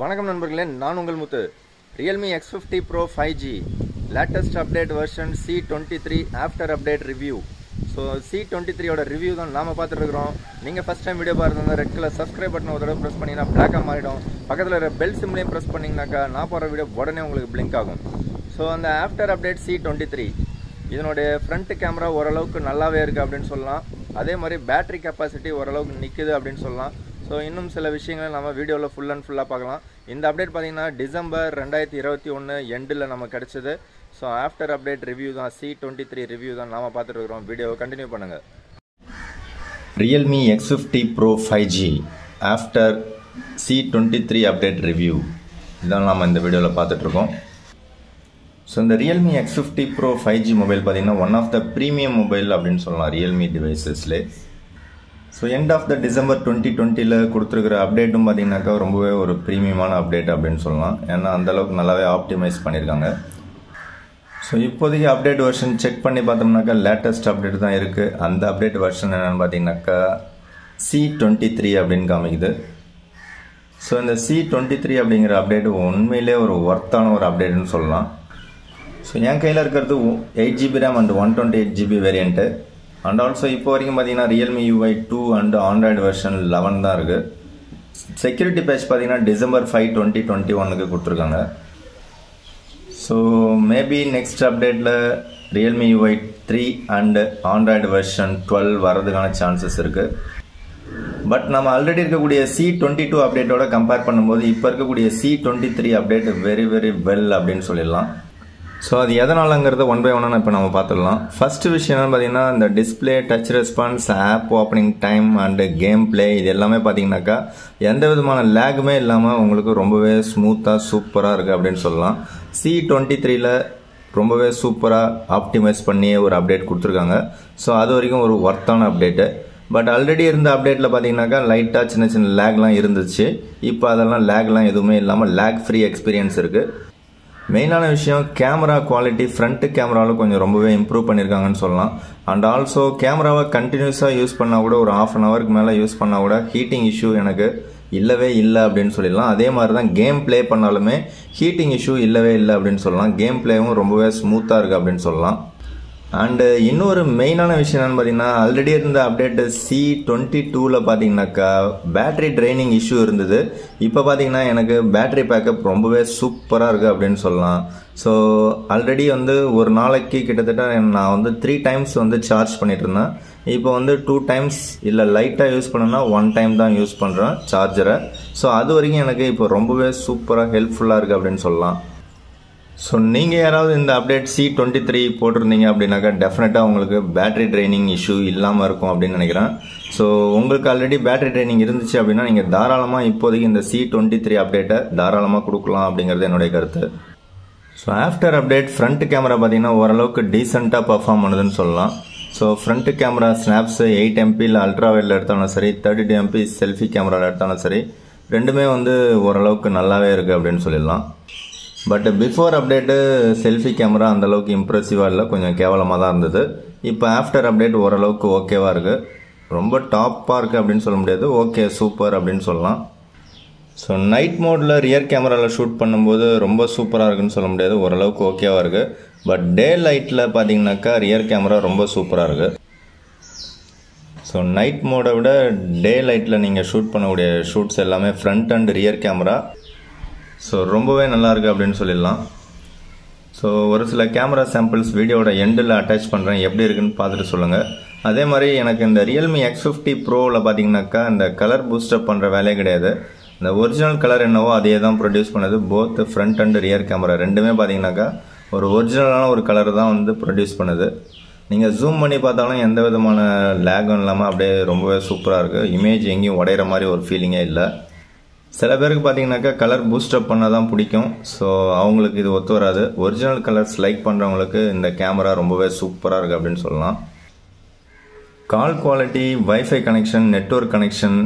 வணக்கம் நண்பர்களே, நான் உங்கள் முத்து. Realme X50 Pro 5G latest update version C23 after update review. So C23 ஓட ரிவ்யூ தான் நாம பார்த்துட்டு இருக்கிறோம். நீங்க ஃபர்ஸ்ட் டைம் வீடியோ பார்த்தா ரெட் கலர் சப்ஸ்கிரைப் பட்டன் ஒரு தடவை பிரஸ் பண்ணீங்கன்னா பிளாக்கா மாறிடும். பக்கத்துல இருக்கிற பெல் சிம்பலையும் பிரஸ் பண்ணீங்கன்னாக்கா நான் போற வீடியோ உடனே உங்களுக்கு பிளிங்க் ஆகும். ஸோ அந்த ஆஃப்டர் அப்டேட் C23 இதனுடைய ஃப்ரண்ட் கேமரா ஓரளவுக்கு நல்லாவே இருக்குது அப்படின்னு சொல்லலாம். அதே மாதிரி பேட்டரி கெப்பாசிட்டி ஓரளவுக்கு நிற்குது அப்படின்னு சொல்லலாம். ஸோ இன்னும் சில விஷயங்களை நம்ம வீடியோவில் ஃபுல் அண்ட் ஃபுல்லாக பார்க்கலாம். இந்த அப்டேட் பார்த்தீங்கன்னா டிசம்பர் 2021 எண்டில் நம்ம கிடச்சிது. ஸோ ஆஃப்டர் அப்டேட் ரிவ்யூ தான், C23 ரிவ்யூ தான் நாம் பார்த்துட்டு இருக்கிறோம். வீடியோவை கண்டினியூ பண்ணுங்கள். Realme X50 Pro 5G after C23 update review இதான் நாம் இந்த வீடியோவில் பார்த்துட்ருக்கோம். ஸோ இந்த Realme X50 Pro 5G mobile பார்த்தீங்கன்னா one of the premium mobile அப்படின்னு சொல்லலாம் Realme டிவைசஸ்லே. So end of the December 2020 கொடுத்துருக்கிற அப்டேட்டும் பார்த்தீங்கன்னாக்கா ரொம்பவே ஒரு ப்ரீமியமான அப்டேட் அப்படின்னு சொல்லலாம். ஏன்னா அந்தளவுக்கு நல்லாவே ஆப்டிமைஸ் பண்ணியிருக்காங்க. ஸோ இப்போதைக்கு அப்டேட் வெர்ஷன் செக் பண்ணி பார்த்தோம்னாக்கா லேட்டஸ்ட் அப்டேட் தான் இருக்குது. அந்த அப்டேட் வெர்ஷன் என்னென்னு பார்த்தீங்கன்னாக்கா C23 அப்படின்னு காமிக்குது. ஸோ இந்த C23 அப்படிங்கிற அப்டேட் உண்மையிலே ஒரு ஒர்த்தான ஒரு அப்டேட்னு சொல்லலாம். ஸோ என் கையில் இருக்கிறது 8GB RAM and 128GB variant. And also இப்போ வரைக்கும் பார்த்தீங்கன்னா Realme UI 2 and Android version 11 தான் இருக்குது. செக்யூரிட்டி பேட்ச் பார்த்தீங்கன்னா டிசம்பர் 5, 2021 கொடுத்துருக்காங்க. ஸோ மேபி நெக்ஸ்ட் அப்டேட்டில் Realme UI 3 and Android version 12 வரதுக்கான சான்சஸ் இருக்குது. பட் நம்ம ஆல்ரெடி இருக்கக்கூடிய C22 அப்டேட்டோட கம்பேர் பண்ணும்போது இப்போ இருக்கக்கூடிய C23 update very very well அப்படின்னு சொல்லிடலாம். ஸோ அது எதனாலங்கிறத ஒன் பை ஒன்னாக இப்போ நம்ம பார்த்துடலாம். ஃபஸ்ட்டு விஷயம் என்னென்னு பார்த்தீங்கன்னா இந்த display, touch response, app opening time and game play இது எல்லாமே பார்த்தீங்கன்னாக்கா எந்த விதமான லேகுமே இல்லாமல் உங்களுக்கு ரொம்பவே ஸ்மூத்தாக சூப்பராக இருக்குது அப்படின்னு சொல்லலாம். C23ல் ரொம்பவே சூப்பராக ஆப்டிமைஸ் பண்ணி ஒரு அப்டேட் கொடுத்துருக்காங்க. ஸோ அது வரைக்கும் ஒரு ஒர்த்தான அப்டேட்டு. பட் ஆல்ரெடி இருந்த அப்டேட்டில் பார்த்தீங்கன்னாக்கா லைட்டாக சின்ன சின்ன லேக்லாம் இருந்துச்சு. இப்போ அதெல்லாம் லேக்லாம் எதுவுமே இல்லாமல் லேக் ஃப்ரீ எக்ஸ்பீரியன்ஸ் இருக்குது. மெயினான விஷயம் கேமரா குவாலிட்டி ஃப்ரண்ட் கேமராவில் கொஞ்சம் ரொம்பவே இம்ப்ரூவ் பண்ணியிருக்காங்கன்னு சொல்லலாம். அண்ட் ஆல்சோ கேமராவை கண்டினியூஸாக யூஸ் பண்ணால் கூட ஒரு ½ an ஹவருக்கு மேலே யூஸ் பண்ணால் கூட ஹீட்டிங் இஷ்யூ எனக்கு இல்லவே இல்லை அப்படின்னு சொல்லிடலாம். அதே மாதிரி தான் கேம் ப்ளே பண்ணாலுமே ஹீட்டிங் இஷ்யூ இல்லவே இல்லை அப்படின்னு சொல்லலாம். கேம் ப்ளேவும் ரொம்பவே ஸ்மூத்தாக இருக்குது அப்படின்னு சொல்லலாம். அண்டு இன்னொரு மெயினான விஷயம் என்னென்னு பார்த்தீங்கன்னா ஆல்ரெடி இருந்த அப்டேட்டு C22ல் பார்த்தீங்கன்னாக்கா பேட்ரி ட்ரைனிங் இஷ்யூ இருந்தது. இப்போ பார்த்தீங்கன்னா எனக்கு பேட்ரி பேக்கப் ரொம்பவே சூப்பராக இருக்குது அப்படின்னு சொல்லலாம். ஸோ ஆல்ரெடி ஒரு நாளைக்கு கிட்டத்தட்ட நான் 3 times சார்ஜ் பண்ணிட்டு இருந்தேன். இப்போ 2 times இல்லை லைட்டாக யூஸ் பண்ணேன்னா 1 time தான் யூஸ் பண்ணுறேன் சார்ஜரை. ஸோ அது வரைக்கும் எனக்கு இப்போ ரொம்பவே சூப்பராக ஹெல்ப்ஃபுல்லாக இருக்குது அப்படின்னு சொல்லலாம். ஸோ நீங்கள் யாராவது இந்த அப்டேட் C23 போட்டிருந்தீங்க அப்படின்னாக்கா டெஃபினட்டாக உங்களுக்கு பேட்டரி ட்ரைனிங் இஷ்யூ இல்லாமல் இருக்கும் அப்படின்னு நினைக்கிறேன். ஸோ உங்களுக்கு ஆல்ரெடி பேட்டரி ட்ரைனிங் இருந்துச்சு அப்படின்னா நீங்கள் தாராளமாக இப்போதைக்கு இந்த C23 அப்டேட்டை தாராளமாக கொடுக்கலாம் அப்படிங்கிறது என்னுடைய கருத்து. So after update front camera பார்த்தீங்கன்னா ஓரளவுக்கு டீசெண்டாக பர்ஃபார்ம் பண்ணுதுன்னு சொல்லலாம். So front camera snaps 8MP ultra வைடில் எடுத்தாலும் சரி, 32MP செல்ஃபி கேமராவில் எடுத்தாலும் சரி, ரெண்டுமே ஓரளவுக்கு நல்லாவே இருக்குது அப்படின்னு சொல்லிடலாம். But before update selfie camera அந்தளவுக்கு இம்ப்ரெசிவாக இல்லை, கொஞ்சம் கேவலமாக தான் இருந்தது. இப்போ ஆஃப்டர் அப்டேட் ஓரளவுக்கு ஓகேவாக இருக்குது. ரொம்ப டாப்பாக இருக்குது அப்படின்னு சொல்ல முடியாது, ஓகே சூப்பர் அப்படின்னு சொல்லலாம். ஸோ நைட் மோடில் ரியர் கேமராவில் ஷூட் பண்ணும்போது ரொம்ப சூப்பராக இருக்குன்னு சொல்ல முடியாது, ஓரளவுக்கு ஓகேவாக இருக்குது. பட் டே லைட்டில் பார்த்தீங்கன்னாக்கா ரியர் கேமரா ரொம்ப சூப்பராக இருக்குது. ஸோ நைட் மோடை விட டே லைட்டில் நீங்கள் ஷூட் பண்ணக்கூடிய ஷூட்ஸ் எல்லாமே front and rear camera so ரொம்பவே நல்லாயிருக்கு அப்படின்னு சொல்லிடலாம். ஸோ ஒரு சில கேமரா சாம்பிள்ஸ் வீடியோட எண்டில் அட்டாச் பண்ணுறேன், எப்படி இருக்குன்னு பார்த்துட்டு சொல்லுங்கள். அதே மாதிரி எனக்கு இந்த Realme X50 Proவில் பார்த்தீங்கன்னாக்கா இந்த கலர் பூஸ்டப் பண்ணுற வேலையே கிடையாது. இந்த ஒரிஜினல் கலர் என்னவோ அதே தான் ப்ரொடியூஸ் பண்ணுது. Both front and rear camera ரெண்டுமே பார்த்தீங்கன்னாக்கா ஒரு ஒரிஜினலான ஒரு கலர் தான் ப்ரொடியூஸ் பண்ணுது. நீங்கள் ஜூம் பண்ணி பார்த்தாலும் எந்த விதமான லேகும் இல்லாமல் அப்படியே ரொம்பவே சூப்பராக இருக்குது. இமேஜ் எங்கேயும் உடையிற மாதிரி ஒரு ஃபீலிங்கே இல்லை. சில பேருக்கு பார்த்தீங்கன்னாக்கா கலர் பூஸ்டப் பண்ணால் தான் பிடிக்கும். ஸோ அவங்களுக்கு இது ஒத்து வராது. ஒரிஜினல் கலர்ஸ் லைக் பண்ணுறவங்களுக்கு இந்த கேமரா ரொம்பவே சூப்பராக இருக்குது அப்படின்னு சொல்லலாம். Call quality, wifi connection, network connection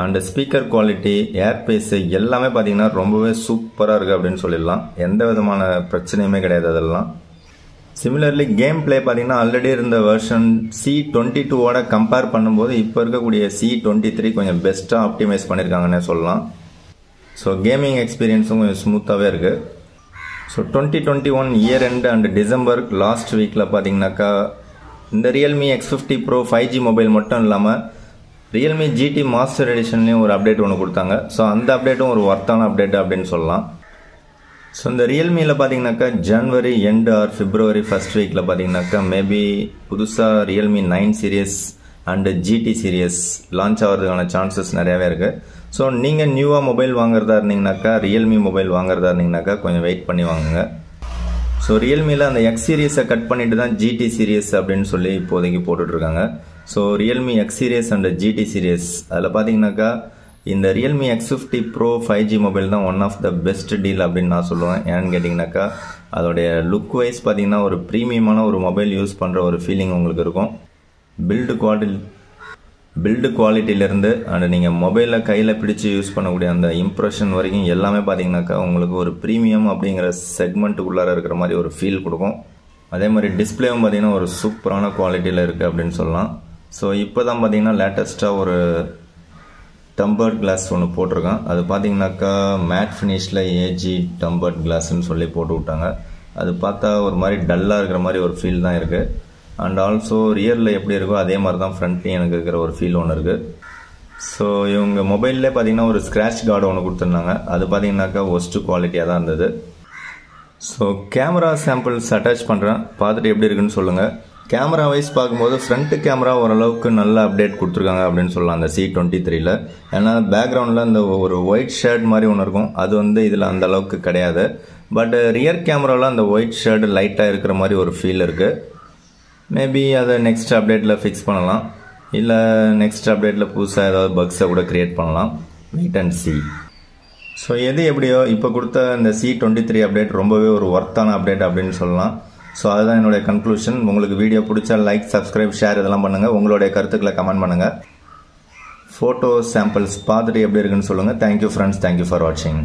and speaker quality, ஏர்பேஸு எல்லாமே பார்த்தீங்கன்னா ரொம்பவே சூப்பராக இருக்குது அப்படின்னு சொல்லிடலாம். எந்த விதமான பிரச்சனையுமே கிடையாது அதெல்லாம். சிமிலர்லி கேம் பிளே பார்த்தீங்கன்னா ஆல்ரெடி இருந்த வெர்ஷன் C22ஓட கம்பேர் பண்ணும்போது இப்போ இருக்கக்கூடிய C23 கொஞ்சம் பெஸ்ட்டாக ஆப்டிமைஸ் பண்ணியிருக்காங்கன்னே சொல்லலாம். ஸோ கேமிங் எக்ஸ்பீரியன்ஸும் கொஞ்சம் ஸ்மூத்தாகவே இருக்குது. So 2021 year end and December last வீக்கில் பார்த்தீங்கன்னாக்கா இந்த Realme X50 Pro 5G mobile மட்டும் இல்லாமல் Realme GT மாஸ்டர் எடிஷன்லேயும் ஒரு அப்டேட் ஒன்று கொடுத்தாங்க. ஸோ அந்த அப்டேட்டும் ஒரு ஒர்த்தான அப்டேட் அப்படின்னு சொல்லலாம். ஸோ இந்த ரியல்மியில் பார்த்தீங்கன்னாக்கா ஜனவரி எண்டு ஆர் பிப்ரவரி ஃபர்ஸ்ட் வீக்கில் பார்த்தீங்கன்னாக்கா மேபி புதுசாக Realme 9 series and GT series launch ஆகிறதுக்கான சான்சஸ் நிறையாவே இருக்குது. ஸோ நீங்கள் நியூவாக மொபைல் வாங்குறதா இருந்தீங்கன்னாக்கா Realme மொபைல் வாங்குறதா இருந்தீங்கன்னாக்கா கொஞ்சம் வெயிட் பண்ணி வாங்குங்க. ஸோ Realmeயில் அந்த X சீரியஸை கட் பண்ணிட்டு தான் GT சீரியஸ் அப்படின்னு சொல்லி இப்போதைக்கு போட்டுட்ருக்காங்க. So Realme X series and GT series அதில் பார்த்தீங்கன்னாக்கா இந்த Realme X50 Pro 5G mobile தான் one of the best deal அப்படின்னு நான் சொல்லுவேன். ஏன்னு கேட்டிங்கனாக்கா அதோடைய லுக் வைஸ் பார்த்தீங்கன்னா ஒரு ப்ரீமியமான ஒரு மொபைல் யூஸ் பண்ணுற ஒரு ஃபீலிங் உங்களுக்கு இருக்கும். பில்டு குவாலிட்டியிலேருந்து அண்ட் நீங்கள் மொபைலில் கையில் பிடிச்சி யூஸ் பண்ணக்கூடிய அந்த இம்ப்ரெஷன் வரைக்கும் எல்லாமே பார்த்தீங்கன்னாக்கா உங்களுக்கு ஒரு ப்ரீமியம் அப்படிங்கிற செக்மெண்ட்டுக்குள்ளார இருக்கிற மாதிரி ஒரு ஃபீல் கொடுக்கும். அதே மாதிரி டிஸ்பிளேவும் பார்த்தீங்கன்னா ஒரு சூப்பரான குவாலிட்டியில் இருக்குது அப்படின்னு சொல்லலாம். ஸோ இப்போ தான் பார்த்தீங்கன்னா லேட்டஸ்ட்டாக ஒரு டம்பர்ட் கிளாஸ் ஒன்று போட்டிருக்கான். அது பார்த்தீங்கன்னாக்கா மேட் ஃபினிஷில் ஏஜி டம்பர்ட் கிளாஸ்ன்னு சொல்லி போட்டு விட்டாங்க. அது பார்த்தா ஒரு மாதிரி டல்லாக இருக்கிற மாதிரி ஒரு ஃபீல் தான் இருக்குது. அண்ட் ஆல்சோ ரியரில் எப்படி இருக்கோ அதே மாதிரி தான் ஃப்ரண்ட்லேயும் எனக்கு இருக்கிற ஒரு ஃபீல் ஒன்று இருக்குது. ஸோ இவங்க மொபைல்லே பார்த்தீங்கன்னா ஒரு ஸ்க்ராட்ச் கார்டு ஒன்று கொடுத்துருந்தாங்க. அது பார்த்தீங்கன்னாக்கா ஒஸ்ட்டு குவாலிட்டியாக தான் இருந்தது. ஸோ கேமரா சாம்பிள்ஸ் அட்டாச் பண்ணுறேன், பார்த்துட்டு எப்படி இருக்குன்னு சொல்லுங்கள். கேமரா வைஸ் பார்க்கும்போது ஃப்ரண்ட் கேமரா ஓரளவுக்கு நல்ல அப்டேட் கொடுத்துருக்காங்க அப்படின்னு சொல்லலாம் அந்த C23ல். ஏன்னா பேக்ரவுண்டில் அந்த ஒரு ஒயிட் ஷேட் மாதிரி ஒன்று இருக்கும், அது வந்து இதில் அந்த அளவுக்கு கிடையாது. பட் ரியர் கேமராவில் அந்த ஒயிட் ஷேட் லைட்டாக இருக்கிற மாதிரி ஒரு ஃபீல் இருக்குது. மேபி அதை நெக்ஸ்ட் அப்டேட்டில் ஃபிக்ஸ் பண்ணலாம், இல்லை நெக்ஸ்ட் அப்டேட்டில் புதுசாக ஏதாவது பக்ஸை கூட க்ரியேட் பண்ணலாம். Wait and C. ஸோ எது எப்படியோ இப்போ கொடுத்த இந்த C23 அப்டேட் ரொம்பவே ஒரு ஒர்த்தான அப்டேட் அப்படின்னு சொல்லலாம். ஸோ அதுதான் என்னுடைய கன்க்ளூஷன். உங்களுக்கு வீடியோ பிடிச்சா லைக், சப்ஸ்கிரைப், ஷேர் இதெல்லாம் பண்ணுங்கள். உங்களுடைய கருத்துக்களை கமெண்ட் பண்ணுங்கள். ஃபோட்டோ சாம்பிள்ஸ் பார்த்துட்டு எப்படி இருக்குன்னு சொல்லுங்கள். தேங்க்யூ ஃப்ரெண்ட்ஸ், தேங்க்யூ ஃபார் வாட்சிங்.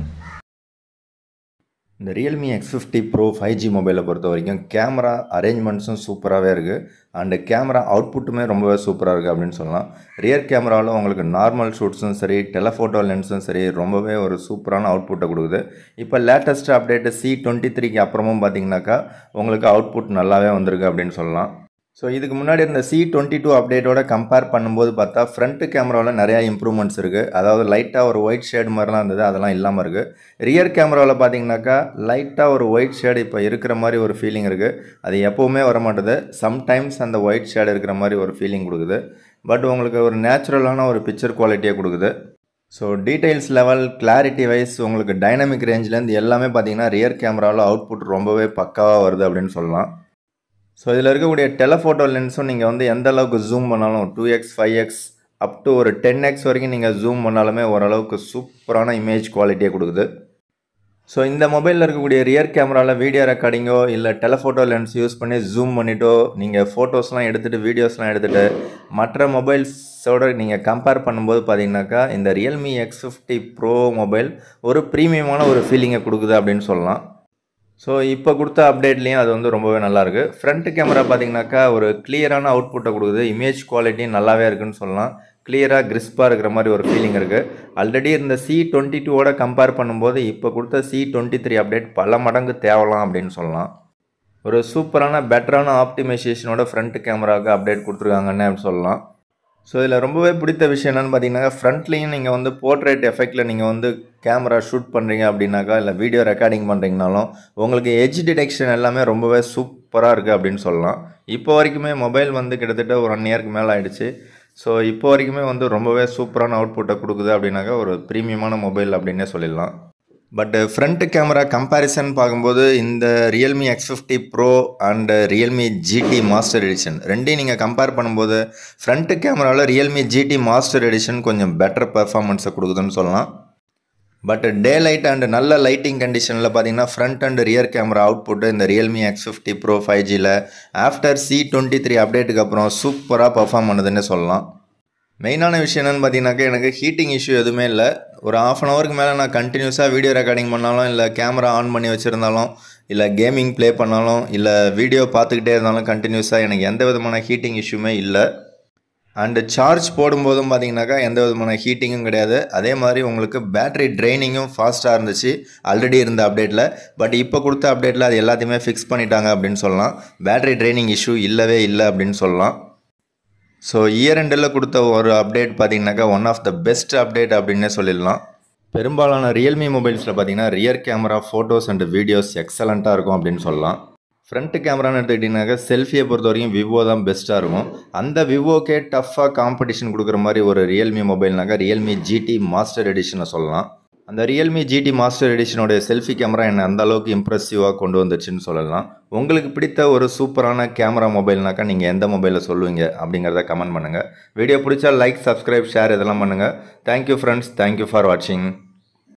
இந்த Realme X50 Pro 5G மொபைலை பொறுத்த வரைக்கும் கேமரா அரேஞ்ச்மெண்ட்ஸும் சூப்பராகவே இருக்குது அண்டு கேமரா அவுட்புட்டுமே ரொம்பவே சூப்பராக இருக்குது அப்படின்னு சொல்லலாம். ரியர் கேமராவில் உங்களுக்கு நார்மல் ஷூட்ஸும் சரி, டெலஃபோட்டோ லென்ஸும் சரி ரொம்பவே ஒரு சூப்பரான அவுட்புட்டை கொடுக்குது. இப்போ லேட்டஸ்ட் அப்டேட்டு C23க்கு அப்புறமும் பார்த்தீங்கன்னாக்கா உங்களுக்கு அவுட்புட் நல்லாவே வந்திருக்கு அப்படின்னு சொல்லலாம். ஸோ இதுக்கு முன்னாடி இருந்த C22 அப்டேட்டோட கம்பேர் பண்ணும்போது பார்த்தா ஃப்ரண்ட் கேமராவில் நிறையா இம்ப்ரூவ்மெண்ட்ஸ் இருக்குது. அதாவது லைட்டாக ஒரு ஒயிட் ஷேடு மாதிரிலாம் இருந்தது, அதெல்லாம் இல்லாமல் இருக்குது. ரியர் கேமராவில் பார்த்தீங்கன்னாக்கா லைட்டாக ஒரு ஒயிட் ஷேடு இப்போ இருக்கிற மாதிரி ஒரு ஃபீலிங் இருக்குது. அது எப்போவுமே வர மாட்டுது, சம்டைம்ஸ் அந்த ஒயிட் ஷேடு இருக்கிற மாதிரி ஒரு ஃபீலிங் கொடுக்குது. பட் உங்களுக்கு ஒரு நேச்சுரலான ஒரு பிக்சர் குவாலிட்டியை கொடுக்குது. So details level, clarity wise, உங்களுக்கு டைனமிக் ரேஞ்சிலேருந்து எல்லாமே பார்த்தீங்கன்னா ரியர் கேமராவில் அவுட்புட் ரொம்பவே பக்காவாக வருது அப்படின்னு சொல்லலாம். ஸோ இதில் இருக்கக்கூடிய டெலஃபோட்டோ லென்ஸும் நீங்கள் வந்து எந்த அளவுக்கு ஜூம் பண்ணாலும் 2x 5x அப் டு ஒரு 10x வரைக்கும் நீங்கள் ஜூம் பண்ணாலுமே ஓரளவுக்கு சூப்பரான இமேஜ் குவாலிட்டியை கொடுக்குது. ஸோ இந்த மொபைலில் இருக்கக்கூடிய ரியர் கேமராவில் வீடியோ ரெக்கார்டிங்கோ இல்லை டெலஃபோட்டோ லென்ஸ் யூஸ் பண்ணி ஜூம் பண்ணிட்டோ நீங்கள் ஃபோட்டோஸ்லாம் எடுத்துகிட்டு வீடியோஸ்லாம் எடுத்துகிட்டு மற்ற மொபைல்ஸோடு நீங்கள் கம்பேர் பண்ணும்போது பார்த்தீங்கன்னாக்கா இந்த Realme X50 Pro மொபைல் ஒரு ப்ரீமியமான ஒரு ஃபீலிங்கை கொடுக்குது அப்படின்னு சொல்லலாம். ஸோ இப்போ கொடுத்த அப்டேட்லேயும் அது வந்து ரொம்பவே நல்லாயிருக்கு. ஃப்ரண்ட் கேமரா பார்த்தீங்கன்னாக்கா ஒரு கிளியரான அவுட்புட்டை கொடுக்குது. இமேஜ் குவாலிட்டி நல்லாவே இருக்குன்னு சொல்லலாம். கிளியராக கிறிஸ்பாக இருக்கிற மாதிரி ஒரு ஃபீலிங் இருக்குது. ஆல்ரெடி இந்த C22ஓட கம்பேர் பண்ணும்போது இப்போ கொடுத்த C23 அப்டேட் பல மடங்கு தேவலாம் அப்படின்னு சொல்லலாம். ஒரு சூப்பரான பெட்டரான ஆப்டிமைசேஷனோட ஃப்ரண்ட் கேமராவுக்கு அப்டேட் கொடுத்துருக்காங்கன்னு சொல்லலாம். ஸோ இதில் ரொம்பவே பிடித்த விஷயம் என்னென்னு பார்த்தீங்கன்னா ஃப்ரண்ட்லேயும் நீங்கள் வந்து போர்ட்ரேட் எஃபெக்டில் நீங்கள் வந்து கேமரா ஷூட் பண்ணுறீங்க அப்படின்னாக்கா இல்லை வீடியோ ரெக்கார்டிங் பண்ணுறீங்கனாலும் உங்களுக்கு எட்ஜ் டிடெக்ஷன் எல்லாமே ரொம்பவே சூப்பராக இருக்குது அப்படின்னு சொல்லலாம். இப்போ வரைக்குமே மொபைல் வந்து கிட்டத்தட்ட ஒரு 1 இயருக்கு மேலே ஆகிடுச்சு. ஸோ இப்போ வரைக்குமே வந்து ரொம்பவே சூப்பரான அவுட்புட்டை கொடுக்குது அப்படின்னாக்கா ஒரு ப்ரீமியமான மொபைல் அப்படின்னே சொல்லிடலாம். பட் ஃப்ரண்ட் கேமரா கம்பேரிசன் பார்க்கும்போது இந்த Realme X50 Pro and Realme GT master edition ரெண்டையும் நீங்கள் கம்பேர் பண்ணும்போது ஃப்ரண்ட் கேமராவில் Realme GT மாஸ்டர் எடிஷன் கொஞ்சம் பெட்டர் பெர்ஃபார்மன்ஸை கொடுக்குதுன்னு சொல்லலாம். பட் டே லைட் அண்ட் நல்ல லைட்டிங் கண்டிஷனில் பார்த்தீங்கன்னா front and rear camera output இந்த Realme X50 Pro 5Gயில் ஆஃப்டர் C23 அப்டேட்டுக்கு அப்புறம் சூப்பராக பர்ஃபார்ம் பண்ணுதுன்னு சொல்லலாம். மெயினான விஷயம் என்னென்னு பார்த்தீங்கன்னாக்கா எனக்கு ஹீட்டிங் இஷ்யூ எதுவுமே இல்லை. ஒரு ½ ஹவருக்கு மேலே நான் கண்டினியூஸாக வீடியோ ரெக்கார்டிங் பண்ணாலும் இல்லை கேமரா ஆன் பண்ணி வச்சுருந்தாலும் இல்லை கேமிங் ப்ளே பண்ணாலும் இல்லை வீடியோ பார்த்துக்கிட்டே இருந்தாலும் கண்டினியூஸாக எனக்கு எந்த விதமான ஹீட்டிங் இஷ்யூமே இல்லை. அண்டு சார்ஜ் போடும்போதும் பார்த்தீங்கன்னாக்கா எந்த விதமான ஹீட்டிங்கும் கிடையாது. அதே மாதிரி உங்களுக்கு பேட்டரி ட்ரைனிங்கும் ஃபாஸ்ட்டாக இருந்துச்சு ஆல்ரெடி இருந்த அப்டேட்டில். பட் இப்போ கொடுத்த அப்டேட்டில் அது எல்லாத்தையுமே ஃபிக்ஸ் பண்ணிட்டாங்க அப்படின்னு சொல்லலாம். பேட்டரி ட்ரைனிங் இஷ்யூ இல்லவே இல்லை அப்படின்னு சொல்லலாம். ஸோ இயர் எண்டில் கொடுத்த ஒரு அப்டேட் பார்த்தீங்கன்னாக்கா one of the best update அப்படின்னே சொல்லிடலாம். பெரும்பாலான ரியல்மி மொபைல்ஸில் பார்த்தீங்கன்னா rear camera photos and videos எக்ஸலண்ட்டாக இருக்கும் அப்படின்னு சொல்லலாம். ஃப்ரண்ட் கேமரான்னு எடுத்துக்கிட்டிங்கனாக்கா செல்ஃபியை பொறுத்த வரைக்கும் விவோ தான் பெஸ்ட்டாக இருக்கும். அந்த விவோக்கே டஃப்பாக காம்படிஷன் கொடுக்குற மாதிரி ஒரு ரியல்மி மொபைல்னாக்கா ரியல்மி ஜிடி மாஸ்டர் எடிஷனை சொல்லலாம். அந்த ரியல்மி ஜிடி மாஸ்டர் எடிஷனோடைய செல்ஃபி கேமரா என்னை அந்த அளவுக்கு இம்ப்ரெசிவாக கொண்டு வந்துச்சுன்னு சொல்லலாம். உங்களுக்கு பிடித்த ஒரு சூப்பரான கேமரா மொபைல்னாக்கா நீங்கள் எந்த மொபைலில் சொல்லுவீங்க அப்படிங்கிறத கமெண்ட் பண்ணுங்கள். வீடியோ பிடிச்சா லைக், சப்ஸ்கிரைப், ஷேர் இதெல்லாம் பண்ணுங்கள். தேங்க்யூ ஃப்ரெண்ட்ஸ், தேங்க்யூ ஃபார் வாட்சிங்.